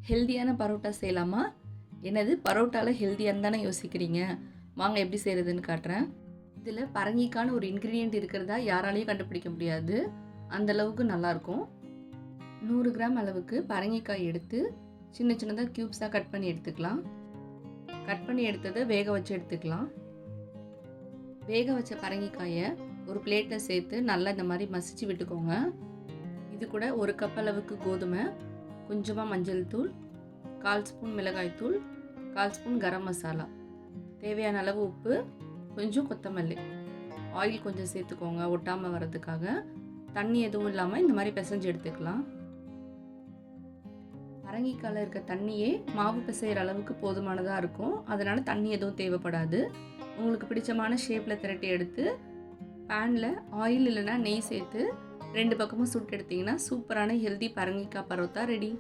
ஹெல்தியான பரோட்டா செய்யலாமா? என்னது பரோட்டாவில் ஹெல்தியான்னு தானே யோசிக்கிறீங்க? வாங்க எப்படி செய்கிறதுன்னு காட்டுறேன். இதில் பரங்கிக்கான ஒரு இன்க்ரீடியன்ட் இருக்கிறதா யாராலையும் கண்டுபிடிக்க முடியாது. அந்தளவுக்கு நல்லாயிருக்கும். 100 கிராம் அளவுக்கு பரங்கிக்காய் எடுத்து சின்ன சின்னதாக க்யூப்ஸாக கட் பண்ணி எடுத்துக்கலாம். கட் பண்ணி எடுத்ததை வேக வச்சு எடுத்துக்கலாம். வேக வச்ச பரங்கிக்காயை ஒரு பிளேட்டில் சேர்த்து நல்லா இந்த மாதிரி மசிச்சு விட்டுக்கோங்க. இது கூட 1 கப் அளவுக்கு கோதுமை, கொஞ்சமாக மஞ்சள் தூள், 1/4 ஸ்பூன் மிளகாய் தூள், 1/4 ஸ்பூன் கரம் மசாலா, தேவையான அளவு உப்பு, கொஞ்சம் கொத்தமல்லி, ஆயில் கொஞ்சம் சேர்த்துக்கோங்க ஒட்டாமல் வர்றதுக்காக. தண்ணி எதுவும் இல்லாமல் இந்த மாதிரி பிசைஞ்சு எடுத்துக்கலாம். பரங்கிக்காயில் இருக்க தண்ணியே மாவு பிசைகிற அளவுக்கு போதுமானதாக இருக்கும். அதனால் தண்ணி எதுவும் தேவைப்படாது. உங்களுக்கு பிடிச்சமான ஷேப்பில் திரட்டி எடுத்து பேனில் ஆயில் இல்லைன்னா நெய் சேர்த்து 2 பக்கமும் சுட்டு எடுத்திங்கன்னா சூப்பரான ஹெல்தி பரங்கிக்காய் பரோட்டா ரெடி.